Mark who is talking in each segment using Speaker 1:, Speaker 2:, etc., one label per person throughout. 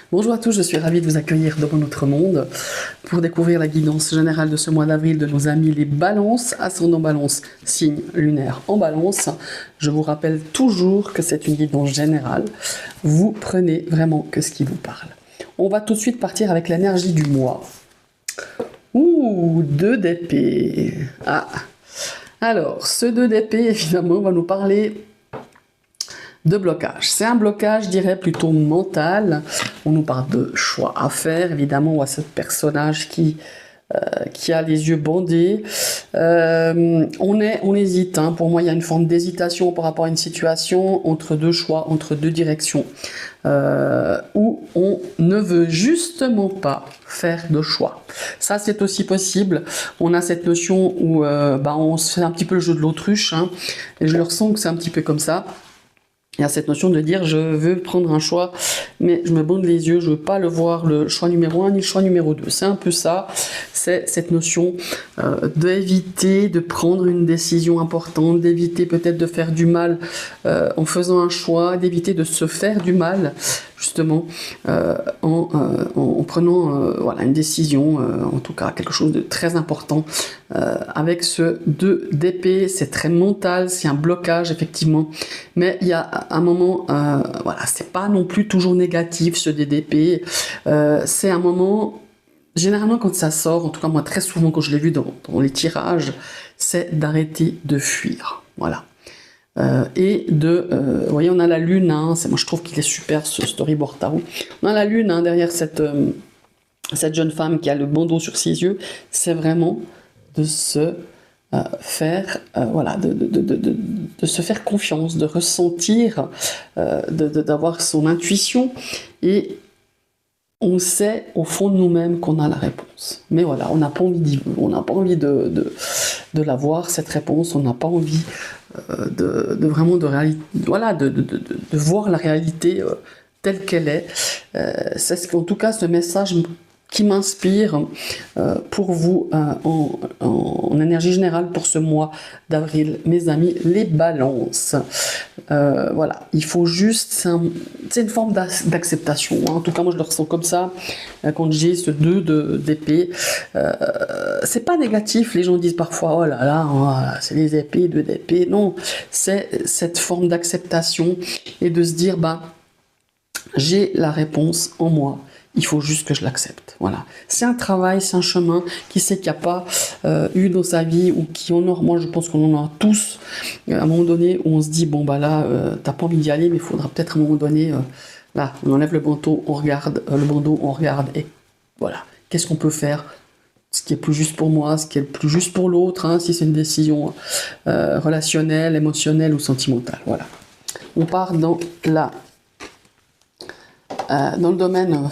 Speaker 1: Bonjour à tous, je suis ravie de vous accueillir dans notre monde pour découvrir la guidance générale de ce mois d'avril de nos amis les balances, ascendant balance, signe lunaire en balance. Je vous rappelle toujours que c'est une guidance générale. Vous prenez vraiment que ce qui vous parle. On va tout de suite partir avec l'énergie du mois. Ouh, 2 d'épée. Ah. Alors, ce 2 d'épée, évidemment, va nous parler de blocage. C'est un blocage, je dirais, plutôt mental. On nous parle de choix à faire. Évidemment, on voit ce personnage qui a les yeux bandés. On hésite. Hein. Pour moi, il y a une forme d'hésitation par rapport à une situation entre deux choix, entre deux directions, où on ne veut justement pas faire de choix. Ça, c'est aussi possible. On a cette notion où on se fait un petit peu le jeu de l'autruche. Hein, et je le ressens que c'est un petit peu comme ça. Il y a cette notion de dire je veux prendre un choix, mais je me bande les yeux, je veux pas le voir le choix numéro 1 ni le choix numéro 2. C'est un peu ça, c'est cette notion d'éviter de prendre une décision importante, d'éviter peut-être de faire du mal en faisant un choix, d'éviter de se faire du mal justement en prenant voilà, une décision, en tout cas quelque chose de très important. Avec ce 2 d'épée, c'est très mental, c'est un blocage effectivement, mais il y a un moment, voilà, c'est pas non plus toujours négatif ce 2 d'épée, c'est un moment, généralement quand ça sort, en tout cas moi très souvent quand je l'ai vu dans les tirages, c'est d'arrêter de fuir, voilà. Et vous voyez, on a la lune, hein, moi je trouve qu'il est super ce storyboard tarot. On a la lune hein, derrière cette jeune femme qui a le bandeau sur ses yeux, c'est vraiment de se faire, voilà, de se faire confiance, de ressentir, d'avoir son intuition, et on sait au fond de nous-mêmes qu'on a la réponse. Mais voilà, on n'a pas envie on n'a pas envie de l'avoir, cette réponse, on n'a pas envie vraiment de voir la réalité telle qu'elle est. C'est en tout cas ce message qui m'inspire pour vous en énergie générale pour ce mois d'avril, mes amis, les balances. Voilà, il faut juste, c'est une forme d'acceptation, hein. En tout cas moi je le ressens comme ça quand j'ai ce 2 d'épée. C'est pas négatif, les gens disent parfois oh là là, oh, c'est les épées, 2 d'épée. Non, c'est cette forme d'acceptation et de se dire j'ai la réponse en moi. Il faut juste que je l'accepte. Voilà. C'est un travail, c'est un chemin. Qui sait qu'il n'y a pas eu dans sa vie ou qui en a, moi je pense qu'on en a tous à un moment donné où on se dit bon là t'as pas envie d'y aller, mais il faudra peut-être à un moment donné là on enlève le bandeau, on regarde et voilà. Qu'est-ce qu'on peut faire? Ce qui est plus juste pour moi, ce qui est le plus juste pour l'autre, hein, si c'est une décision relationnelle, émotionnelle ou sentimentale. Voilà. On part dans le domaine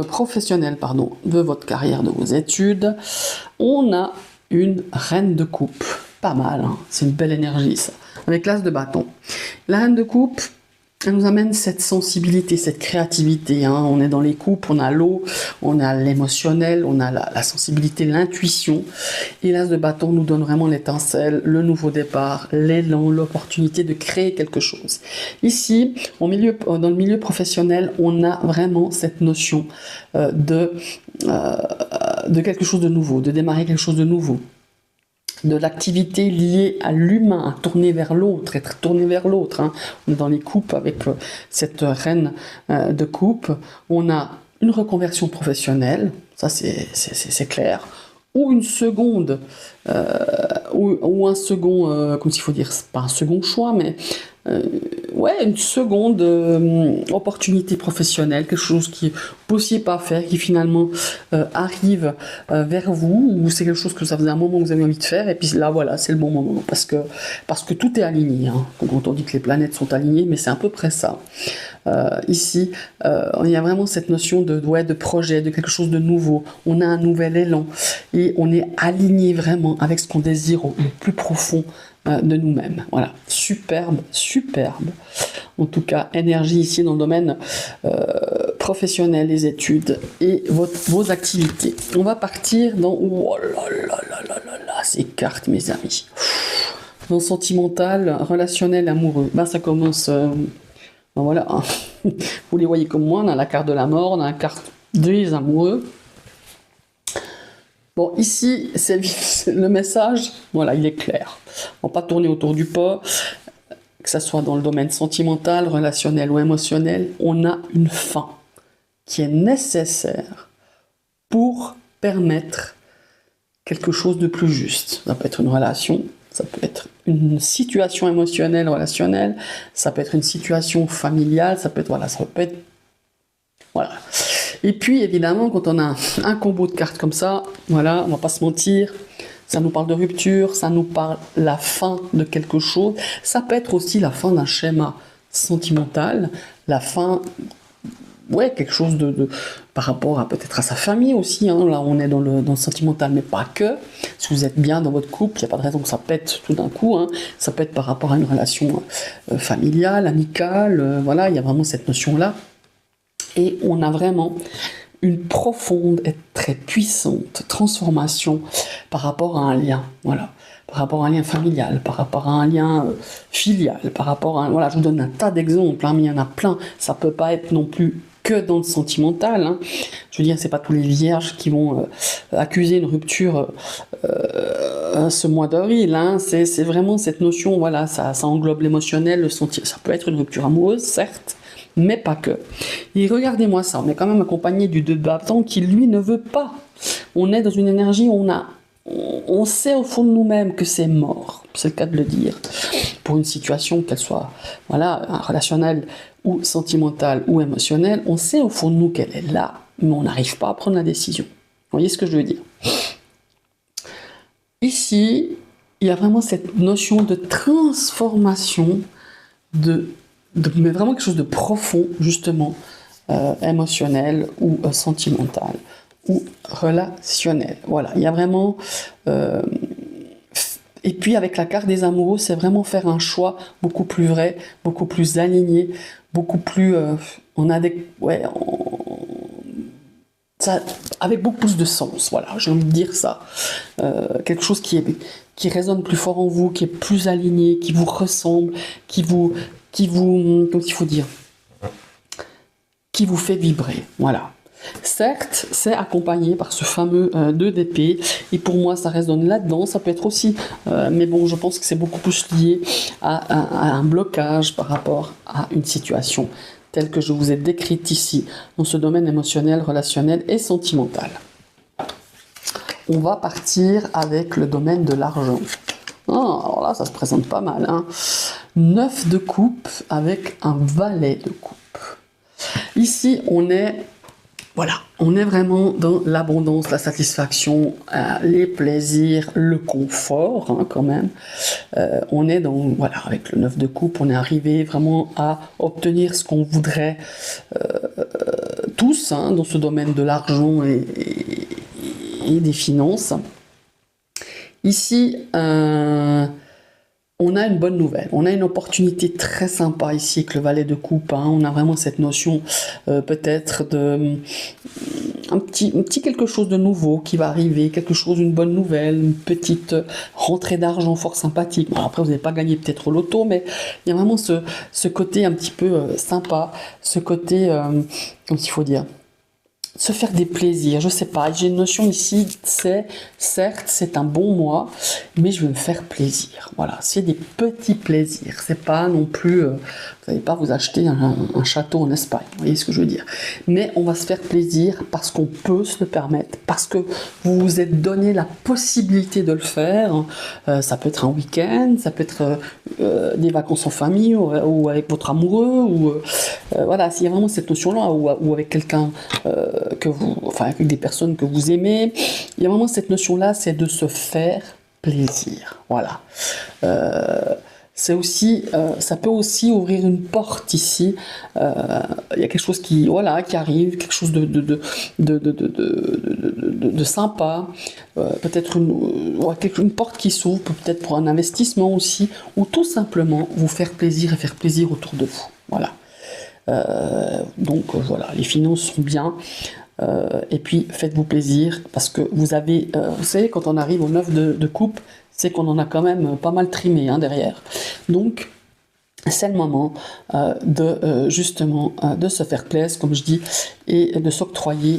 Speaker 1: professionnel de votre carrière, de vos études. On a une reine de coupe, pas mal, hein, c'est une belle énergie ça, avec l'as de bâton. La reine de coupe, elle nous amène cette sensibilité, cette créativité, hein. On est dans les coupes, on a l'eau, on a l'émotionnel, on a la sensibilité, l'intuition. Et l'as de bâton nous donne vraiment l'étincelle, le nouveau départ, l'élan, l'opportunité de créer quelque chose. Ici, dans le milieu professionnel, on a vraiment cette notion de quelque chose de nouveau, de démarrer quelque chose de nouveau, de l'activité liée à l'humain, tournée vers l'autre, être tourné vers l'autre. Hein. On est dans les coupes avec cette reine de coupe. On a une reconversion professionnelle, ça c'est clair, ou une seconde, ou un second, comme s'il faut dire, c'est pas un second choix, mais une seconde opportunité professionnelle, quelque chose qui ne poussiez pas faire, qui finalement arrive vers vous, ou c'est quelque chose que ça faisait un moment que vous avez envie de faire, et puis là voilà, c'est le bon moment, parce que tout est aligné, hein. Quand on dit que les planètes sont alignées, mais c'est à peu près ça. Ici, il y a vraiment cette notion de projet, de quelque chose de nouveau. On a un nouvel élan, et on est aligné vraiment avec ce qu'on désire au plus profond de nous-mêmes. Voilà, superbe. En tout cas, énergie ici dans le domaine professionnel, les études et vos activités. On va partir dans... Oh là, ces cartes, mes amis. Dans sentimental, relationnel, amoureux. Ça commence Ben voilà, hein. Vous les voyez comme moi, on a la carte de la mort, on a la carte des amoureux. Bon, ici, le message, voilà, il est clair. On va pas tourner autour du pot, que ce soit dans le domaine sentimental, relationnel ou émotionnel, on a une fin qui est nécessaire pour permettre quelque chose de plus juste. Ça peut être une relation, ça peut être une situation émotionnelle, relationnelle, ça peut être une situation familiale, ça peut être, voilà, ça peut être, voilà. Et puis, évidemment, quand on a un combo de cartes comme ça, voilà, on va pas se mentir, ça nous parle de rupture, ça nous parle la fin de quelque chose, ça peut être aussi la fin d'un schéma sentimental, la fin, ouais, quelque chose par rapport à peut-être à sa famille aussi, hein. Là on est dans le sentimental, mais pas que. Si vous êtes bien dans votre couple, il n'y a pas de raison que ça pète tout d'un coup, hein. Ça peut être par rapport à une relation familiale, amicale, voilà, il y a vraiment cette notion-là. Et on a vraiment une profonde et très puissante transformation par rapport à un lien, voilà. Par rapport à un lien familial, par rapport à un lien filial, par rapport à... Voilà, je vous donne un tas d'exemples, hein, mais il y en a plein. Ça peut pas être non plus que dans le sentimental, hein. Je veux dire, c'est pas tous les vierges qui vont accuser une rupture ce mois d'avril, hein. C'est vraiment cette notion, voilà, ça englobe l'émotionnel, le sentiment. Ça peut être une rupture amoureuse, certes, mais pas que. Et regardez-moi ça, on est quand même accompagné du 2 de bâton qui, lui, ne veut pas. On est dans une énergie où on sait au fond de nous-mêmes que c'est mort, c'est le cas de le dire, pour une situation, qu'elle soit, voilà, relationnelle ou sentimentale ou émotionnelle, on sait au fond de nous qu'elle est là, mais on n'arrive pas à prendre la décision. Vous voyez ce que je veux dire? Ici, il y a vraiment cette notion de transformation, mais vraiment quelque chose de profond, justement, émotionnel ou sentimental ou relationnel. Voilà, il y a vraiment... et puis avec la carte des amoureux, c'est vraiment faire un choix beaucoup plus vrai, beaucoup plus aligné, beaucoup plus... ça, avec beaucoup plus de sens, voilà, j'ai envie de dire ça. Quelque chose qui résonne plus fort en vous, qui est plus aligné, qui vous ressemble, comment il faut dire, qui vous fait vibrer, voilà. Certes, c'est accompagné par ce fameux 2 d'épée, et pour moi ça résonne là-dedans, ça peut être aussi, mais bon, je pense que c'est beaucoup plus lié à un blocage par rapport à une situation telle que je vous ai décrite ici, dans ce domaine émotionnel, relationnel et sentimental. On va partir avec le domaine de l'argent. Alors là, ça se présente pas mal, hein. 9 de coupe avec un valet de coupe. Ici, on est vraiment dans l'abondance, la satisfaction, les plaisirs, le confort, hein, quand même. On est avec le 9 de coupe, on est arrivé vraiment à obtenir ce qu'on voudrait tous, hein, dans ce domaine de l'argent et des finances. Ici, on a une bonne nouvelle, on a une opportunité très sympa ici avec le valet de coupe, hein. On a vraiment cette notion peut-être de un petit quelque chose de nouveau qui va arriver, une bonne nouvelle, une petite rentrée d'argent fort sympathique. Bon, après vous n'avez pas gagné peut-être au loto, mais il y a vraiment ce côté un petit peu sympa, ce côté, comment il faut dire, se faire des plaisirs, je sais pas, j'ai une notion ici, certes c'est un bon mois, mais je vais me faire plaisir, voilà, c'est des petits plaisirs, c'est pas non plus, vous n'allez pas vous acheter un château en Espagne, vous voyez ce que je veux dire, mais on va se faire plaisir parce qu'on peut se le permettre, parce que vous vous êtes donné la possibilité de le faire, ça peut être un week-end, ça peut être des vacances en famille, ou avec votre amoureux, ou voilà, s'il y a vraiment cette notion-là, ou avec quelqu'un avec des personnes que vous aimez, il y a vraiment cette notion-là, c'est de se faire plaisir. Voilà. C'est aussi, ça peut aussi ouvrir une porte ici. Il y a quelque chose qui arrive, quelque chose de sympa. Peut-être une porte qui s'ouvre, peut-être pour un investissement aussi, ou tout simplement vous faire plaisir et faire plaisir autour de vous. Voilà. Donc voilà, les finances sont bien. Et puis faites-vous plaisir parce que vous avez, vous savez, quand on arrive au 9 de coupe, c'est qu'on en a quand même pas mal trimé, hein, derrière. Donc c'est le moment justement de se faire plaisir, comme je dis, et de s'octroyer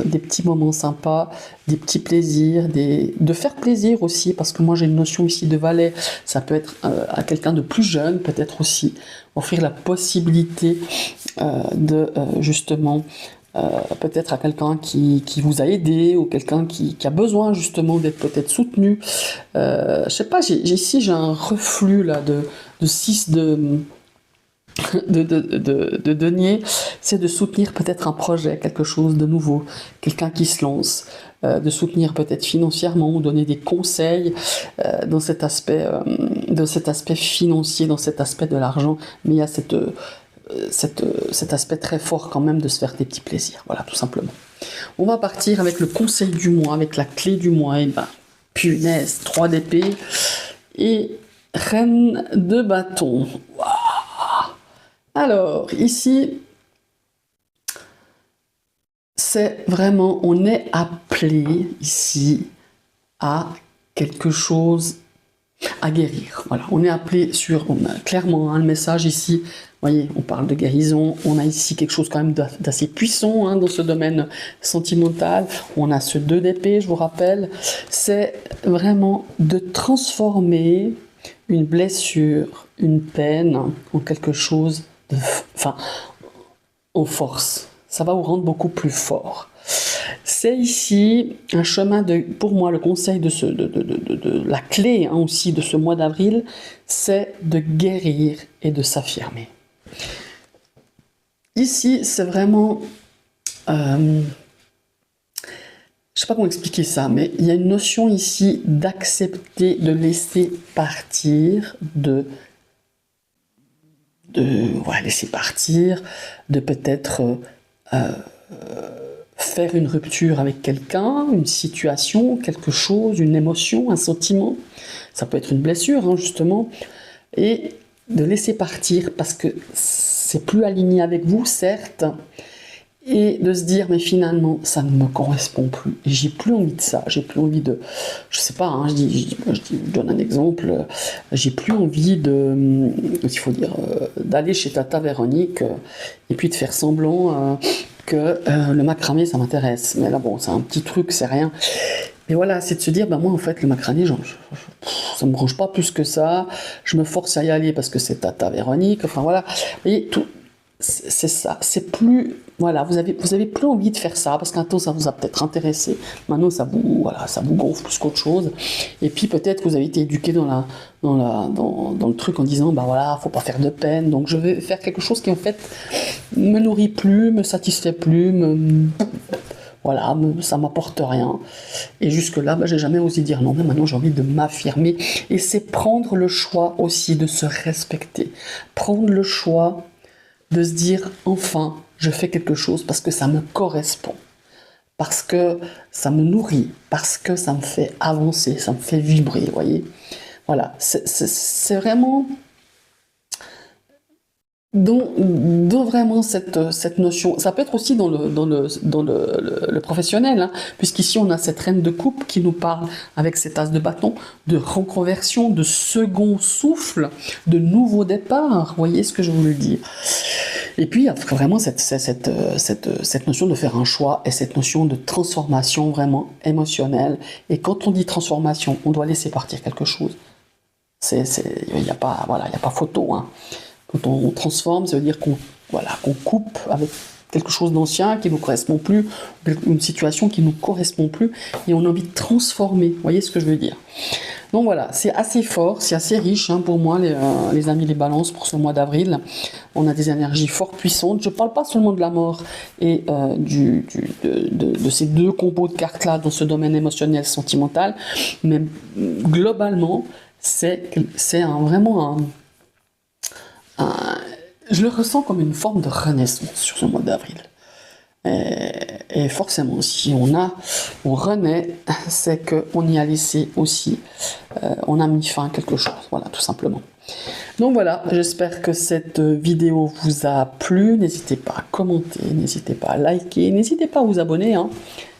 Speaker 1: des petits moments sympas, des petits plaisirs, de faire plaisir aussi, parce que moi j'ai une notion ici de valet, ça peut être à quelqu'un de plus jeune, peut-être aussi, offrir la possibilité de justement peut-être à quelqu'un qui vous a aidé ou quelqu'un qui a besoin justement d'être peut-être soutenu. Je sais pas, ici j'ai un reflux là de 6 de denier, c'est de soutenir peut-être un projet, quelque chose de nouveau, quelqu'un qui se lance, de soutenir peut-être financièrement ou donner des conseils dans cet aspect financier, dans cet aspect de l'argent, mais il y a cet aspect très fort quand même de se faire des petits plaisirs, voilà, tout simplement. On va partir avec le conseil du mois, avec la clé du mois, et ben, punaise, 3 d'épée et reine de bâton. Wow. Alors, ici, c'est vraiment, on est appelé ici à quelque chose à guérir. Voilà, on est appelé on a clairement le message ici. Vous voyez, on parle de guérison, on a ici quelque chose quand même d'assez puissant dans ce domaine sentimental. On a ce 2 d'épée, je vous rappelle. C'est vraiment de transformer une blessure, une peine en quelque chose en force. Ça va vous rendre beaucoup plus fort. C'est ici un chemin pour moi, le conseil de la clé aussi de ce mois d'avril, c'est de guérir et de s'affirmer. Ici, c'est vraiment, je sais pas comment expliquer ça, mais il y a une notion ici d'accepter, de laisser partir, laisser partir, de peut-être faire une rupture avec quelqu'un, une situation, quelque chose, une émotion, un sentiment. Ça peut être une blessure, justement. Et de laisser partir parce que c'est plus aligné avec vous, certes. Et de se dire, mais finalement, ça ne me correspond plus. Et j'ai plus envie de ça. J'ai plus envie de... Je sais pas, je donne un exemple. J'ai plus envie d'aller chez Tata Véronique et puis de faire semblant... que le macramé ça m'intéresse, mais là bon c'est un petit truc, c'est rien, mais voilà, c'est de se dire moi en fait le macramé ça me branche pas plus que ça, je me force à y aller parce que c'est Tata Véronique, enfin voilà, vous voyez, tout c'est ça, c'est plus, voilà, vous avez plus envie de faire ça parce qu'un temps ça vous a peut-être intéressé, maintenant ça vous gonfle plus qu'autre chose, et puis peut-être que vous avez été éduqué dans le truc en disant voilà, faut pas faire de peine, donc je vais faire quelque chose qui en fait me nourrit plus, me satisfait plus, voilà, ça m'apporte rien. Et jusque-là, j'ai jamais osé dire non, mais maintenant j'ai envie de m'affirmer. Et c'est prendre le choix aussi de se respecter. Prendre le choix de se dire, enfin, je fais quelque chose parce que ça me correspond. Parce que ça me nourrit, parce que ça me fait avancer, ça me fait vibrer, vous voyez. Voilà, c'est vraiment... Donc vraiment cette notion, ça peut être aussi dans le professionnel, puisqu'ici on a cette reine de coupe qui nous parle avec cet as de bâton de reconversion, de second souffle, de nouveau départ, vous voyez ce que je voulais dire. Et puis il y a vraiment cette notion de faire un choix et cette notion de transformation vraiment émotionnelle. Et quand on dit transformation, on doit laisser partir quelque chose. Il n'y a pas photo, Quand on transforme, ça veut dire qu'on coupe avec quelque chose d'ancien qui ne nous correspond plus, une situation qui ne nous correspond plus, et on a envie de transformer. Vous voyez ce que je veux dire? Donc voilà, c'est assez fort, c'est assez riche pour moi, les amis les balances, pour ce mois d'avril. On a des énergies fort puissantes. Je ne parle pas seulement de la mort et de ces 2 combos de cartes-là dans ce domaine émotionnel, sentimental, mais globalement, c'est vraiment je le ressens comme une forme de renaissance sur ce mois d'avril. Et forcément, si on renaît, c'est qu'on y a laissé aussi, on a mis fin à quelque chose, voilà, tout simplement. Donc voilà, j'espère que cette vidéo vous a plu. N'hésitez pas à commenter, n'hésitez pas à liker, n'hésitez pas à vous abonner,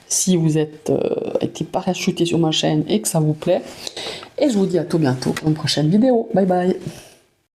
Speaker 1: si vous êtes été parachuté sur ma chaîne et que ça vous plaît. Et je vous dis à tout bientôt pour une prochaine vidéo. Bye bye.